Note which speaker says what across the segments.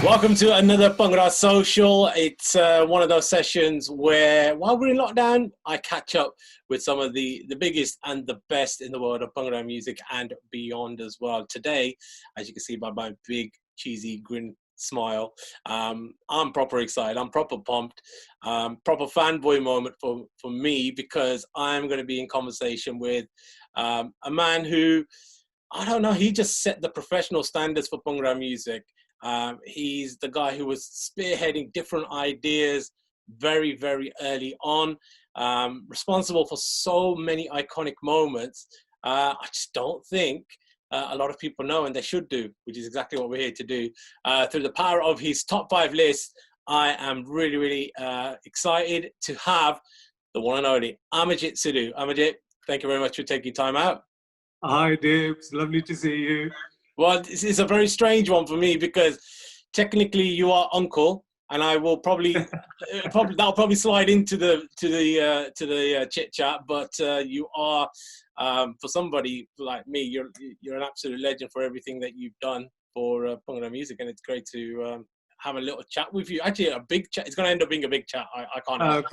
Speaker 1: Welcome to another Bhangra Social. It's one of those sessions where, while we're in lockdown, I catch up with some of the biggest and the best in the world of Bhangra music and beyond as well. Today, as you can see by my big, cheesy grin smile, I'm proper excited. I'm proper pumped. Proper fanboy moment for me, because I'm going to be in conversation with a man who, I don't know, he just set the professional standards for Bhangra music. He's the guy who was spearheading different ideas very, very early on, responsible for so many iconic moments. I just don't think a lot of people know, and they should do, which is exactly what we're here to do. Through the power of his top 5 list, I am really, really excited to have the one and only Amarjit Sidhu. Amarjit, thank you very much for taking time out.
Speaker 2: Hi, Dave. It's lovely to see you.
Speaker 1: Well, it's a very strange one for me, because technically you are uncle, and I will probably that'll probably slide into the chit chat. But you are, for somebody like me, you're an absolute legend for everything that you've done for Bhangra music, and it's great to have a little chat with you. Actually, a big chat. It's going to end up being a big chat. I can't.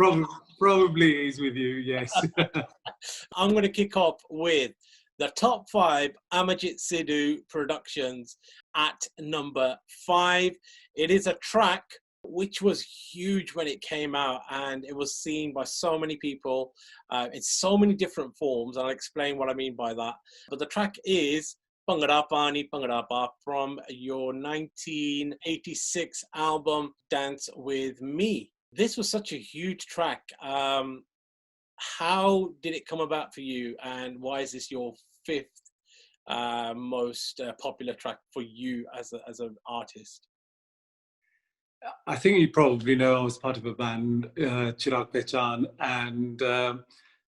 Speaker 2: Probably is with you. Yes.
Speaker 1: I'm going to kick off with the top 5 Amarjit Sidhu productions at number 5. It is a track which was huge when it came out, and it was seen by so many people in so many different forms. I'll explain what I mean by that. But the track is Bhangra Pani Bhangra Pa from your 1986 album Dance With Me. This was such a huge track. How did it come about for you, and why is this your 5th most popular track for you as an artist?
Speaker 2: I think you probably know I was part of a band, Chirag Pehchan, and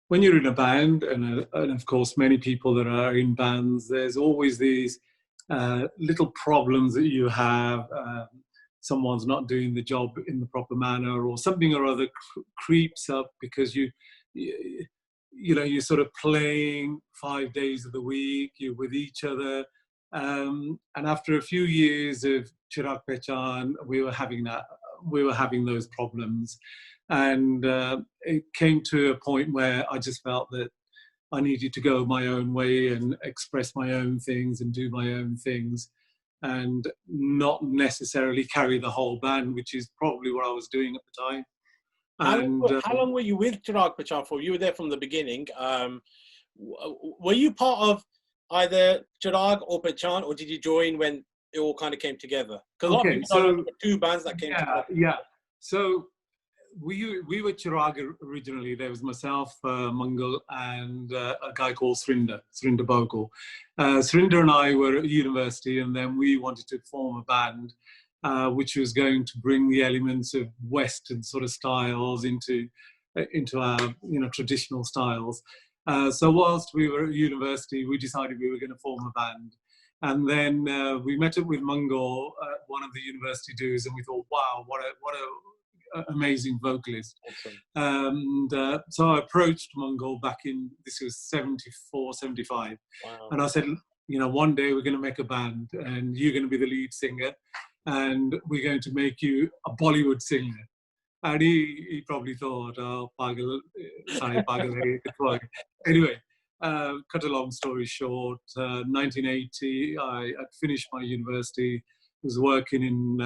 Speaker 2: when you're in a band, and of course many people that are in bands, there's always these little problems that you have. Someone's not doing the job in the proper manner, or something or other creeps up because you're sort of playing 5 days of the week, you're with each other. And after a few years of Chirag Pehchan, we were having those problems. And it came to a point where I just felt that I needed to go my own way and express my own things and do my own things, and not necessarily carry the whole band, which is probably what I was doing at the time.
Speaker 1: How long were you with Chirag Pehchan for? You were there from the beginning. Were you part of either Chirag or Pehchan, or did you join when it all kind of came together? Because a lot of people don't know the 2 bands that came together.
Speaker 2: Yeah. So we were Chirag originally. There was myself, Mangal, and a guy called Surinder Bogle. Surinder and I were at university, and then we wanted to form a band which was going to bring the elements of Western sort of styles into our traditional styles. So whilst we were at university, we decided we were going to form a band. And then we met up with Mangal, one of the university dudes, and we thought, wow, what a amazing vocalist.
Speaker 1: Awesome.
Speaker 2: And so I approached Mangal back in, this was 74, 75.
Speaker 1: Wow.
Speaker 2: And I said, one day we're going to make a band, and you're going to be the lead singer, and we're going to make you a Bollywood singer. And he probably thought, oh, pagal, sorry, pagal. Anyway, cut a long story short, 1980, I had finished my university, was working in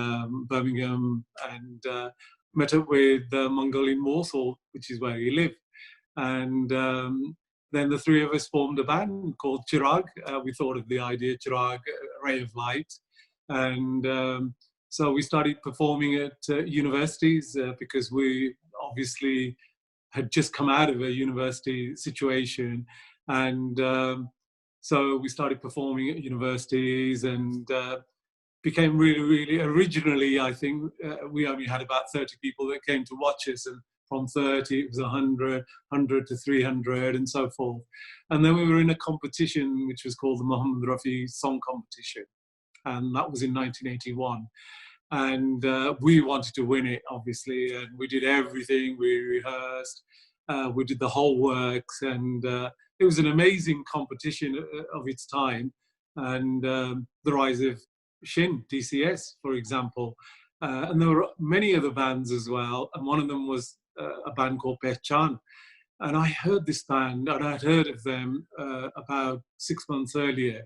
Speaker 2: Birmingham, and met up with Mangal in Warsaw, which is where he lived. And then the 3 of us formed a band called Chirag. We thought of the idea, Chirag, a ray of light. And so we started performing at universities because we obviously had just come out of a university situation. And so we started performing at universities, and became really, really, originally, I think we only had about 30 people that came to watch us, and from 30 it was 100 to 300 and so forth. And then we were in a competition which was called the Mohammed Rafi Song Competition, and that was in 1981. And we wanted to win it, obviously, and we did everything. We rehearsed, we did the whole works, and it was an amazing competition of its time. And the rise of Shin, DCS, for example. And there were many other bands as well. And one of them was a band called Pehchan. And I heard this band, and I'd heard of them about 6 months earlier.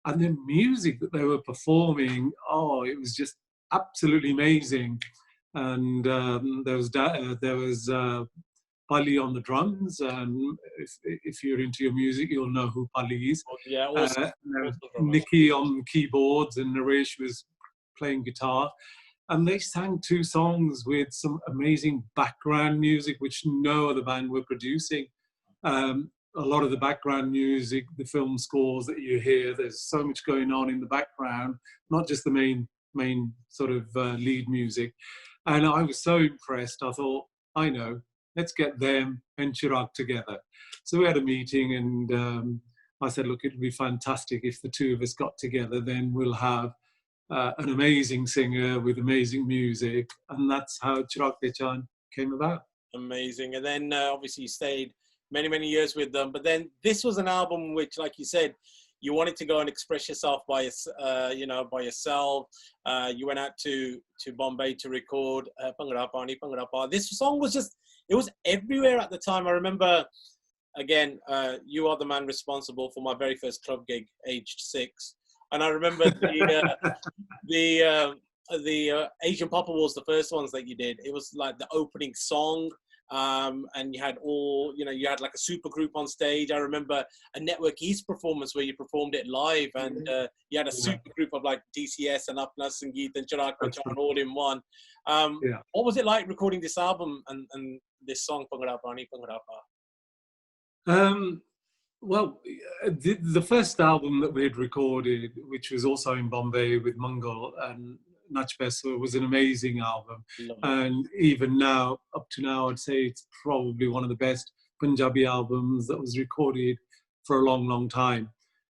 Speaker 2: And the music that they were performing, oh, it was just absolutely amazing. And there was Pali on the drums. And if you're into your music, you'll know who Pali is.
Speaker 1: Yeah, also,
Speaker 2: Nikki on keyboards, and Naresh was playing guitar. And they sang 2 songs with some amazing background music, which no other band were producing. A lot of the background music, the film scores that you hear, there's so much going on in the background, not just the main sort of lead music. And I was so impressed. I thought, I know, let's get them and Chirag together. So we had a meeting, and I said, look, it'd be fantastic if the 2 of us got together, then we'll have an amazing singer with amazing music. And that's how Chirag Pehchan came about.
Speaker 1: Amazing. And then obviously you stayed many years with them, but then this was an album which, like you said, you wanted to go and express yourself by yourself. You went out to Bombay to record Bhangra Pani Bhangra Pa. This song was just, it was everywhere at the time. I remember, again, you are the man responsible for my very first club gig, aged 6. And I remember the Asian Pop Awards, the first ones that you did. It was like the opening song. And you had you had like a super group on stage. I remember a Network East performance where you performed it live, and you had a super group of like DCS and Apna Sangeet and Chirag Pehchan all in one. What was it like recording this album and this song, Bhangra Pani Bhangra Pa?
Speaker 2: Well, the first album that we had recorded, which was also in Bombay with Mangal and Nach Paisa, was an amazing album. And even now, up to now, I'd say it's probably one of the best Punjabi albums that was recorded for a long time.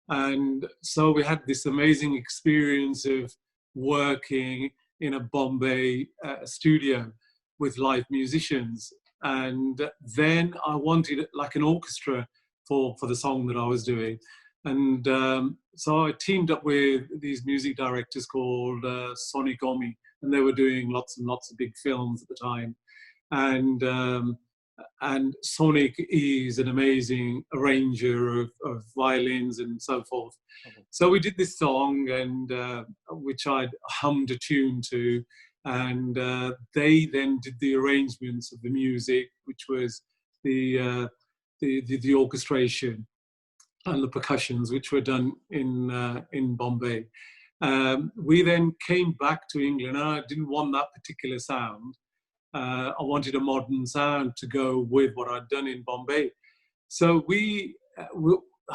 Speaker 2: And so we had this amazing experience of working in a Bombay studio with live musicians. And then I wanted like an orchestra for the song that I was doing. And so I teamed up with these music directors called Sonic Omi, and they were doing lots and lots of big films at the time. And Sonic is an amazing arranger of violins and so forth. So we did this song, and which I'd hummed a tune to, and they then did the arrangements of the music, which was the orchestration and the percussions, which were done in Bombay. We then came back to England, and I didn't want that particular sound. I wanted a modern sound to go with what I'd done in Bombay. So I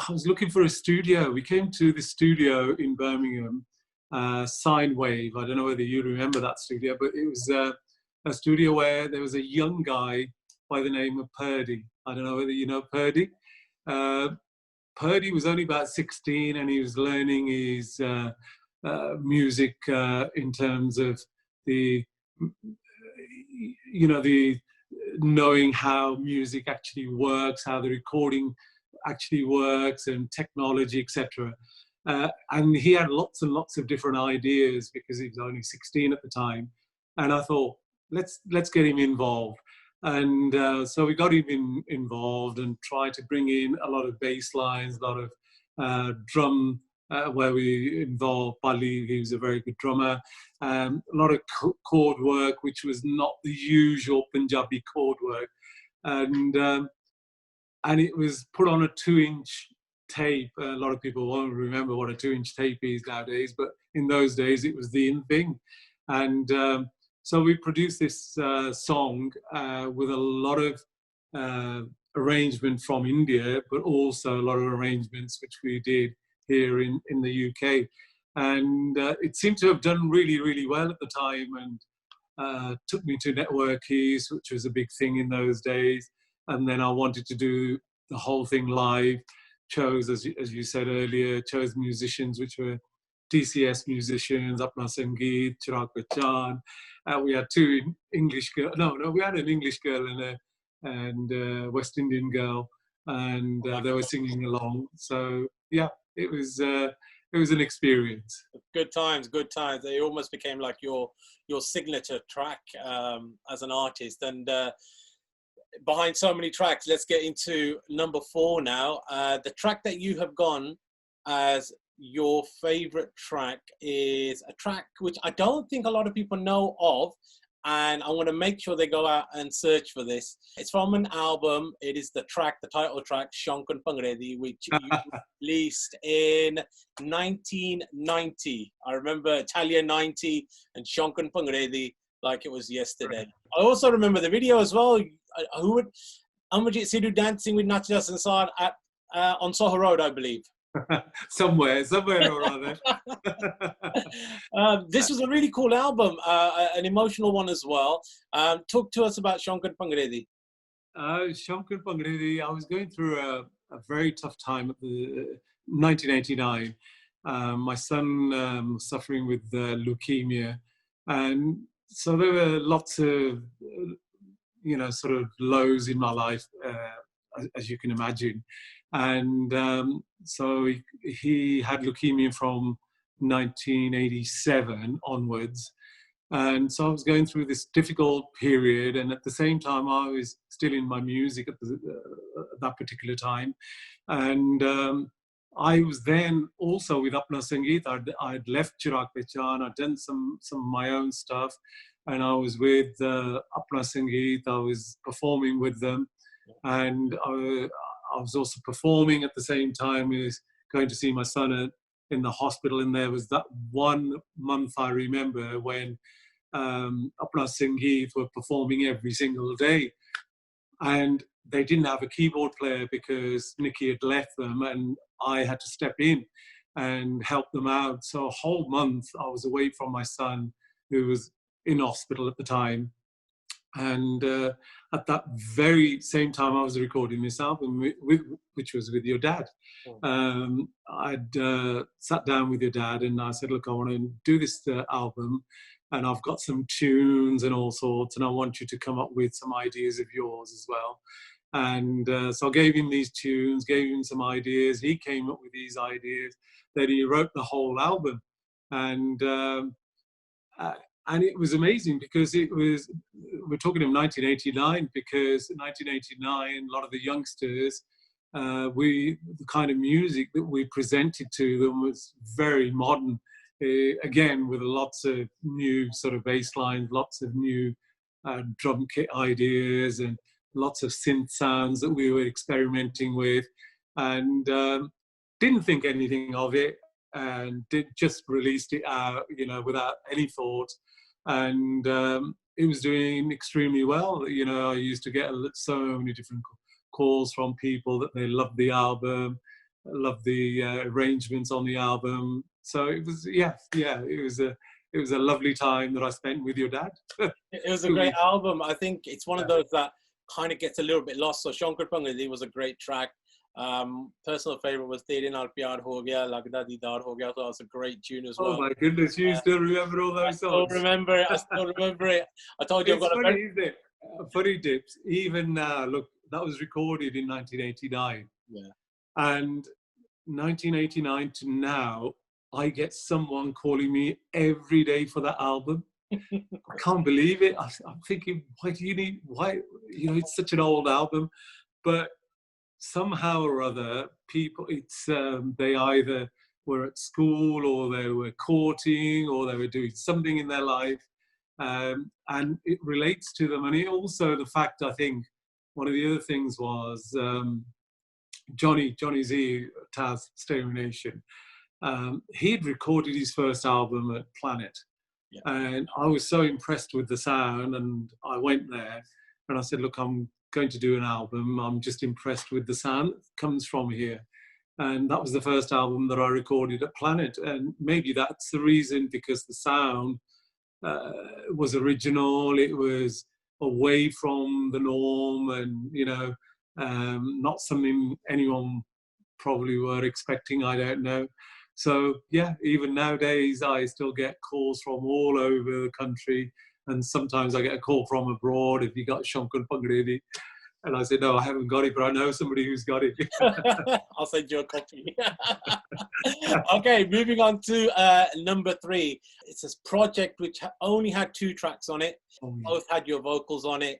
Speaker 2: was looking for a studio. We came to the studio in Birmingham, Sine Wave. I don't know whether you remember that studio, but it was a studio where there was a young guy by the name of Purdy. I don't know whether you know Purdy. Purdy was only about 16, and he was learning his music in terms of the knowing how music actually works, how the recording actually works, and technology, etc. And he had lots and lots of different ideas because he was only 16 at the time. And I thought, let's get him involved. And so we got him involved and tried to bring in a lot of bass lines, a lot of drum, where we involved Pali. He was a very good drummer. A lot of chord work, which was not the usual Punjabi chord work. And it was put on a 2-inch tape. A lot of people won't remember what a 2-inch tape is nowadays, but in those days it was the in thing. And so we produced this song with a lot of arrangement from India, but also a lot of arrangements which we did here in the UK. And it seemed to have done really well at the time, and took me to Network East, which was a big thing in those days. And then I wanted to do the whole thing live. Chose, as you said earlier, chose musicians which were DCS musicians, Apna Sangeet, Chirag Pehchan. We had 2 English girls. No, we had an English girl and a West Indian girl, and they were singing along. So yeah, it was it was an experience.
Speaker 1: Good times, good times. They almost became like your signature track as an artist. And behind so many tracks, let's get into number 4 now. The track that you have gone as your favorite track is a track which I don't think a lot of people know of, and I want to make sure they go out and search for this. It's from an album. It is the title track, Shankun Pangredi, which you released in 1990. I remember Italian 90 and Shankun Pangredi like it was yesterday. I also remember the video as well. Amarjit Sidhu dancing with Natjas and Saad on Soho Road, I believe.
Speaker 2: somewhere or other.
Speaker 1: This was a really cool album, an emotional one as well. Talk to us about Shankun Pangredi.
Speaker 2: Shankun Pangredi, I was going through a very tough time at the 1989. My son was suffering with leukemia, and so there were lots of sort of lows in my life, as you can imagine. And so he had leukemia from 1987 onwards. And so I was going through this difficult period. And at the same time, I was still in my music at that particular time. And I was then also with Apna Sangeet. I'd left Chirag Pehchan. I'd done some of my own stuff. And I was with Apna Sangeet. I was performing with them. And I was also performing at the same time as going to see my son in the hospital. And there was that 1 month I remember when Apna Sangeet were performing every single day. And they didn't have a keyboard player because Nikki had left them, and I had to step in and help them out. So a whole month I was away from my son, who was in hospital at the time. And at that very same time, I was recording this album, which was with your dad. I'd sat down with your dad and I said, look, I want to do this album, and I've got some tunes and all sorts, and I want you to come up with some ideas of yours as well. And so I gave him these tunes, gave him some ideas. He came up with these ideas. Then he wrote the whole album. And it was amazing because we're talking of 1989, because in 1989, a lot of the youngsters, the kind of music that we presented to them was very modern, again, with lots of new sort of bass lines, lots of new drum kit ideas, and lots of synth sounds that we were experimenting with, and didn't think anything of it, and just released it out, without any thought. And it was doing extremely well. I used to get so many different calls from people that they loved the album, loved the arrangements on the album. So it was, it was a lovely time that I spent with your dad.
Speaker 1: It was a great album. I think it's one of those that kind of gets a little bit lost. So Shankun Pangredi was a great track. Personal favorite was Tere Naal Pyar Ho Gaya, Lagda Deedar Ho Gaya. So that's a great tune as well.
Speaker 2: Oh my goodness, you still remember all those songs?
Speaker 1: I still remember it. I told you I've got
Speaker 2: funny, isn't it? Funny Dips, even now, look, that was recorded in 1989.
Speaker 1: Yeah. And
Speaker 2: 1989 to now, I get someone calling me every day for that album. I can't believe it. I'm thinking, it's such an old album. But somehow or other, people, they either were at school, or they were courting, or they were doing something in their life, and it relates to them. And also the fact, I think, one of the other things was Johnny Z, Taz, Stereo Nation. He'd recorded his first album at Planet, and I was so impressed with the sound, and I went there and I said, look, I'm going to do an album. I'm just impressed with the sound that comes from here. And that was the first album that I recorded at Planet. And maybe that's the reason, because the sound was original. It was away from the norm, and, not something anyone probably were expecting. I don't know. So, yeah, even nowadays, I still get calls from all over the country. And sometimes I get a call from abroad, if you got Shankun Pangredi. And I said, no, I haven't got it, but I know somebody who's got it.
Speaker 1: I'll send you a copy. Okay, moving on to number 3. It's this project which only had 2 tracks on it.
Speaker 2: Oh, yeah.
Speaker 1: Both had your vocals on it,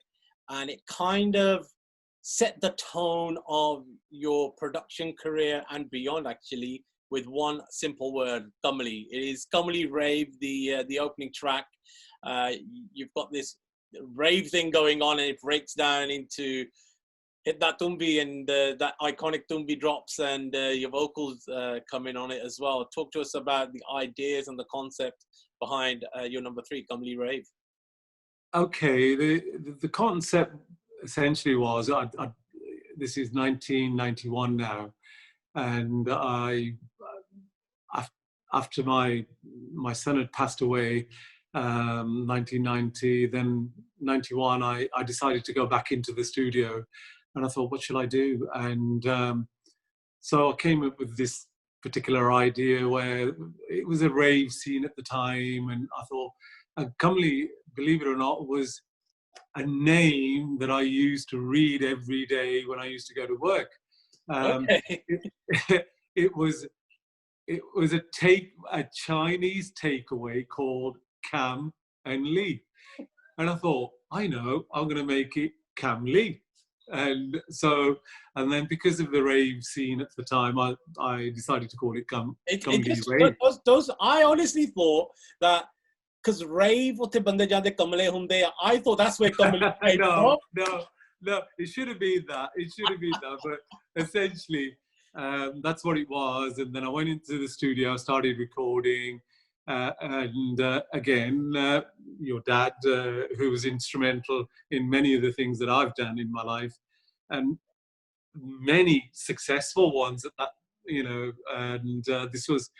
Speaker 1: and it kind of set the tone of your production career and beyond, actually, with one simple word, Kamlee. It is Kamlee Rave, the opening track. You've got this rave thing going on, and it breaks down into Hit That Tumbi, and that iconic Tumbi drops, and your vocals come in on it as well. Talk to us about the ideas and the concept behind your number 3, Kamlee Rave.
Speaker 2: Okay, the concept essentially was, this is 1991 now, and after my son had passed away, 1990, then 91, I decided to go back into the studio, and I thought, what shall I do? And so I came up with this particular idea where it was a rave scene at the time, and I thought, Kamlee, believe it or not, was a name that I used to read every day when I used to go to work.
Speaker 1: Okay.
Speaker 2: It was a Chinese takeaway called Cam and Lee, and I thought, I know, I'm going to make it Kamlee. And so, and then because of the rave scene at the time, I decided to call it Kamlee Rave.
Speaker 1: I honestly thought that because rave utte bande jade Kamlee hunde, I thought that's where Kamlee came from.
Speaker 2: No, it should have been that. But essentially, that's what it was. And then I went into the studio, started recording, and again, your dad, who was instrumental in many of the things that I've done in my life, and many successful ones at that, and this was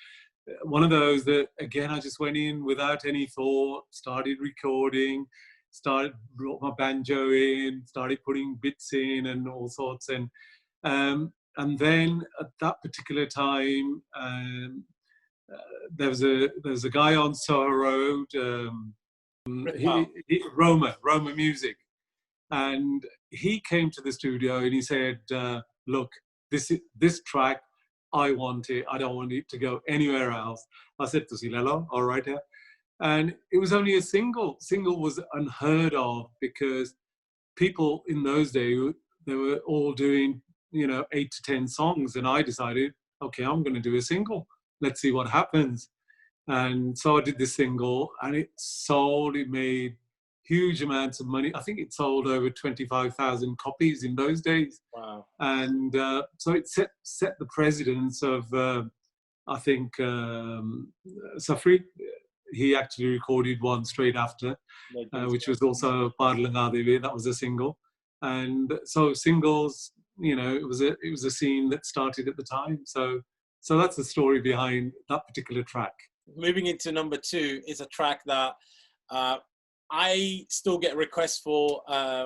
Speaker 2: one of those that, again, I just went in without any thought, started recording, brought my banjo in, started putting bits in and all sorts. And then at that particular time, there was a guy on Soho Road, Roma Music, and he came to the studio and he said, look, this track, I want it. I don't want it to go anywhere else. I said, "Tusi lelo, all right." Yeah. And it was only a single. Single was unheard of because people in those days, they were all doing, 8 to 10 songs. And I decided, okay, I'm going to do a single. Let's see what happens. And so I did this single, and it made huge amounts of money. I think it sold over 25,000 copies in those days.
Speaker 1: Wow.
Speaker 2: And so it set the precedence of, I think, Safri. He actually recorded one straight after, which was also Parlangadevi. That was a single. And so singles, it was a scene that started at the time. So that's the story behind that particular track.
Speaker 1: Moving into number 2 is a track that I still get requests for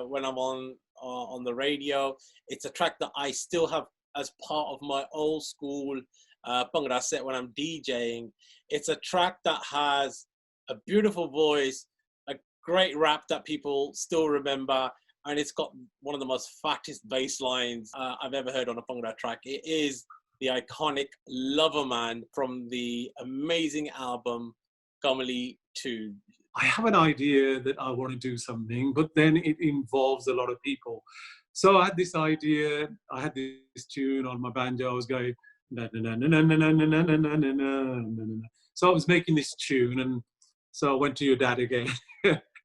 Speaker 1: when I'm on the radio. It's a track that I still have as part of my old school Bhangra set when I'm DJing. It's a track that has a beautiful voice, a great rap that people still remember, and it's got one of the most fattest bass lines I've ever heard on a Bhangra track. It is the iconic Lover Man from the amazing album Kamlee 2.
Speaker 2: I have an idea that I want to do something, but then it involves a lot of people. So I had this idea, I had this tune on my banjo, I was going, na, na, na, na, na, na, na, na, na, na, na, na, na. So I was making this tune, and so I went to your dad again.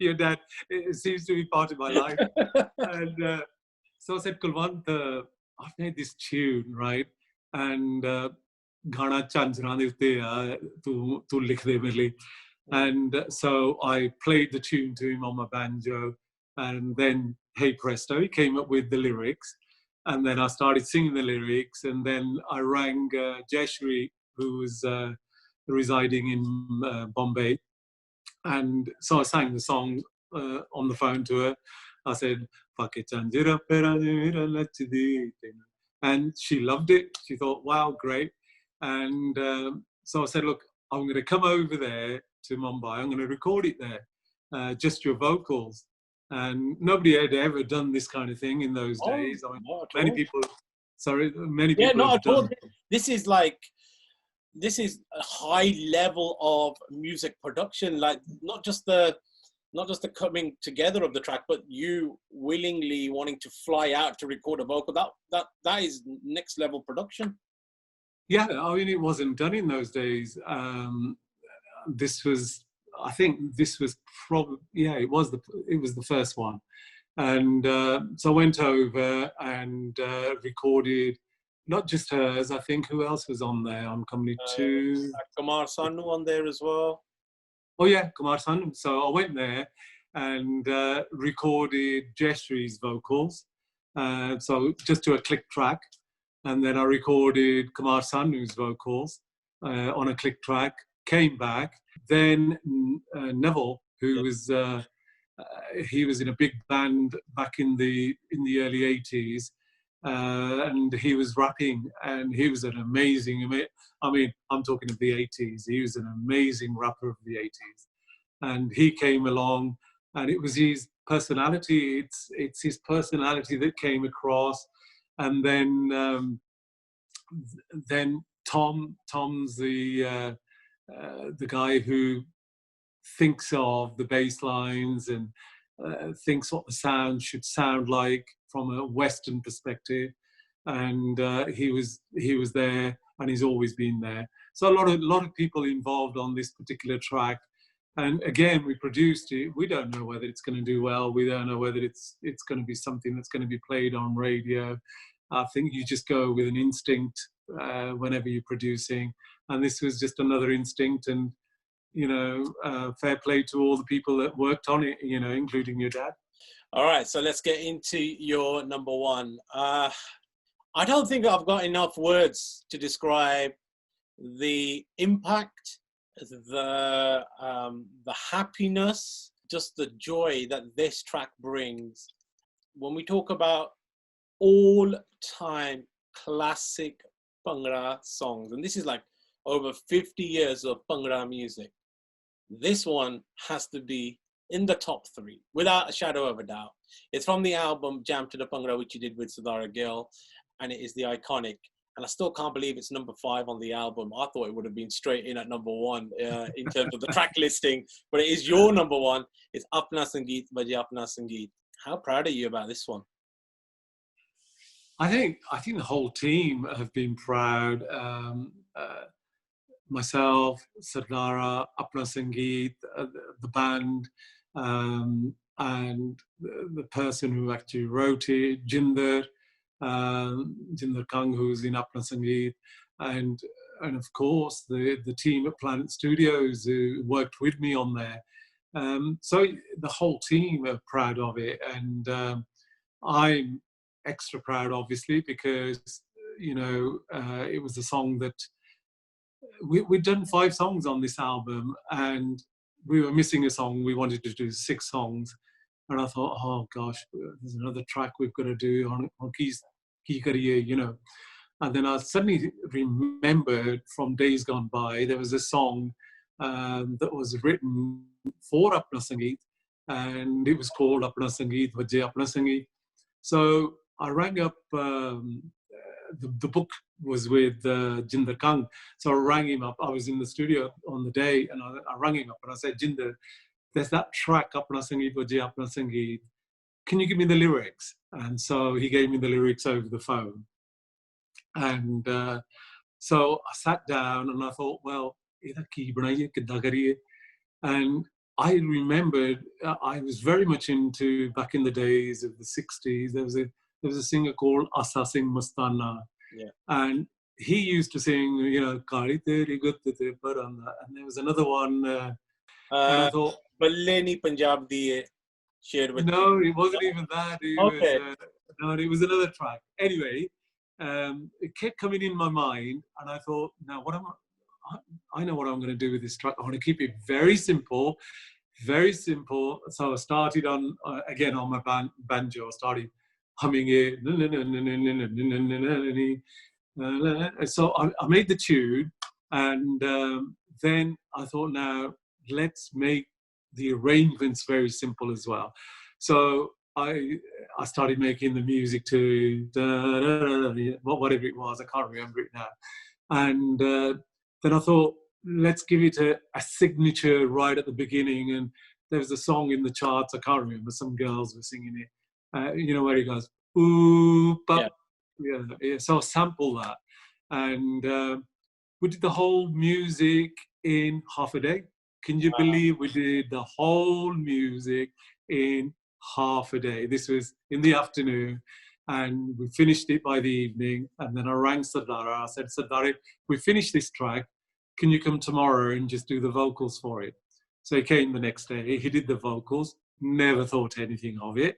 Speaker 2: Your dad, it seems to be part of my life. And so I said, Kulwant, I've made this tune, right? And Ghana Chanjana Nirte, tu likh de mere liye. And so I played the tune to him on my banjo, and then, hey presto, he came up with the lyrics, and then I started singing the lyrics, and then I rang Jeshri, who was residing in Bombay, and so I sang the song on the phone to her. I said, and she loved it. She thought, wow, great. And so I said, look, I'm going to come over there to Mumbai. I'm going to record it there, just your vocals. And nobody had ever done this kind of thing in those days. I mean, many people have done.
Speaker 1: This is like this is a high level of music production, like not just the coming together of the track, but you willingly wanting to fly out to record a vocal. That is next level production.
Speaker 2: Yeah, I mean, it wasn't done in those days. This was, I think, this was probably, yeah, it was the first one, and so I went over and recorded not just hers. I think who else was on there on Kamlee too?
Speaker 1: Kumar Sanu on there as well.
Speaker 2: Oh yeah, Kumar Sanu. So I went there and recorded Jeshri's vocals. So just to a click track. And then I recorded Kumar Sanu's vocals on a click track, came back. Then Neville, who was, he was in a big band back in the early 80s. And he was rapping, and he was an amazing, I mean, I'm talking of the 80s. He was an amazing rapper of the 80s. And he came along, and it was his personality. It's his personality that came across. And then Tom's the guy who thinks of the bass lines and thinks what the sound should sound like from a Western perspective, and he was there, and he's always been there. So a lot of people involved on this particular track, and again, we produced it. We don't know whether it's going to do well. We don't know whether it's going to be something that's going to be played on radio. I think you just go with an instinct whenever you're producing, and this was just another instinct. And you know, fair play to all the people that worked on it, you know, including your dad.
Speaker 1: All right, so let's get into your number one. I don't think I've got enough words to describe the impact, the happiness, just the joy that this track brings. When we talk about all-time classic Bhangra songs, and this is like over 50 years of Bhangra music, this one has to be in the top 3, without a shadow of a doubt. It's from the album Jam to the Bhangra, which you did with Sadara Gill, and it is the iconic. And I still can't believe it's number 5 on the album. I thought it would have been straight in at number 1 in terms of the track listing, but it is your number 1. It's Apna Sangeet Baje Apna Sangeet. How proud are you about this one?
Speaker 2: I think the whole team have been proud. Myself, Sardara, Apna Sangeet, the band, and the person who actually wrote it, Jinder Kang, who's in Apna Sangeet, and of course the team at Planet Studios who worked with me on there. So the whole team are proud of it, and I'm extra proud, obviously, because you know it was a song that we'd done 5 songs on this album, and we were missing a song. We wanted to do 6 songs, and I thought, oh gosh, there's another track we've got to do on Ki Kariye, you know. And then I suddenly remembered from days gone by, there was a song that was written for Apna Sangeet, and it was called Apna Sangeet Baje Apna Sangeet. So I rang up, the book was with Jinder Kang. So I rang him up. I was in the studio on the day, and I rang him up and I said, Jinder, there's that track, Apna Sangeet Baje Apna Sangeet. Can you give me the lyrics? And so he gave me the lyrics over the phone. And so I sat down and I thought, well, and I remembered, I was very much into, back in the days of the 60s, there was a singer called Asa Singh Mastana.
Speaker 1: Yeah.
Speaker 2: And he used to sing, you know, Kari Teri Gutte Paranda. And there was another one. And I thought,
Speaker 1: Balleni Punjab Diye shared with
Speaker 2: no,
Speaker 1: you.
Speaker 2: it wasn't even that. It was another track. Anyway, it kept coming in my mind, and I thought, now I know what I'm going to do with this track. I want to keep it very simple, very simple. So I started on, again, on my banjo, I started humming it. So I made the tune, and then I thought, now let's make the arrangements very simple as well. So I started making the music to whatever it was, I can't remember it now. And then I thought, let's give it a signature right at the beginning. And there was a song in the charts, I can't remember, some girls were singing it, you know, where he goes, ooh,
Speaker 1: Yeah.
Speaker 2: yeah. So I sampled that. And we did the whole music in half a day. Can you believe we did the whole music in half a day? This was in the afternoon, and we finished it by the evening. And then I rang Sardara. I said, Sardara, we finished this track. Can you come tomorrow and just do the vocals for it? So he came the next day. He did the vocals. Never thought anything of it.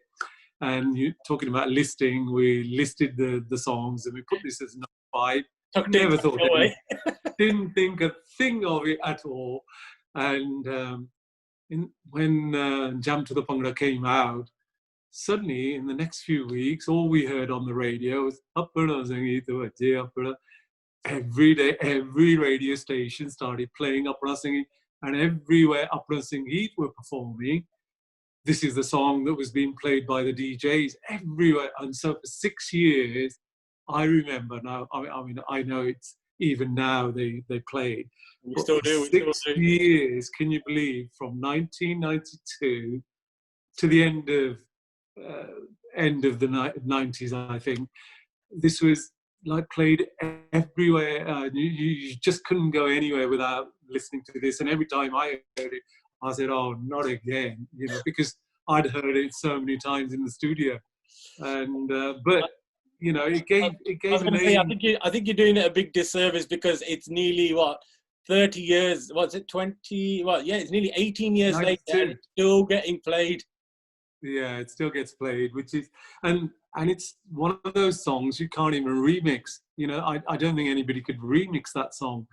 Speaker 2: And you talking about listing, we listed the songs and we put this as number 5. Never thought anything. Didn't think a thing of it at all. And when Jam to the Bhangra came out, suddenly in the next few weeks, all we heard on the radio was every day, every radio station started playing Apna Sangeet, and everywhere Apna Sangeet were performing, this is the song that was being played by the DJs everywhere. And so for 6 years, I remember now, I mean, I know it's even now they play.
Speaker 1: We still do.
Speaker 2: 6 years, can you believe, from 1992 to the end of the 90s, I think, this was like played everywhere. You just couldn't go anywhere without listening to this. And every time I heard it, I said, "Oh, not again!" You know, because I'd heard it so many times in the studio. And but you know, it gave a name.
Speaker 1: I think you're doing it a big disservice, because it's nearly 30 years. What's it? 20? Well, yeah, it's nearly 18 years
Speaker 2: 92.
Speaker 1: later, and it's still getting played.
Speaker 2: Yeah, it still gets played, which is and it's one of those songs you can't even remix. You know, I don't think anybody could remix that song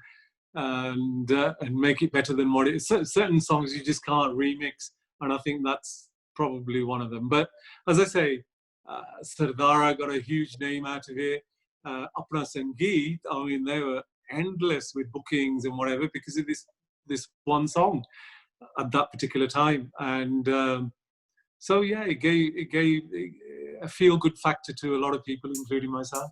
Speaker 2: and make it better than what it is. Certain songs you just can't remix, and I think that's probably one of them. But as I say, Sardara got a huge name out of it. Apna Sangeet, I mean, they were endless with bookings and whatever because of this one song at that particular time. And so yeah, it gave a feel-good factor to a lot of people, including myself.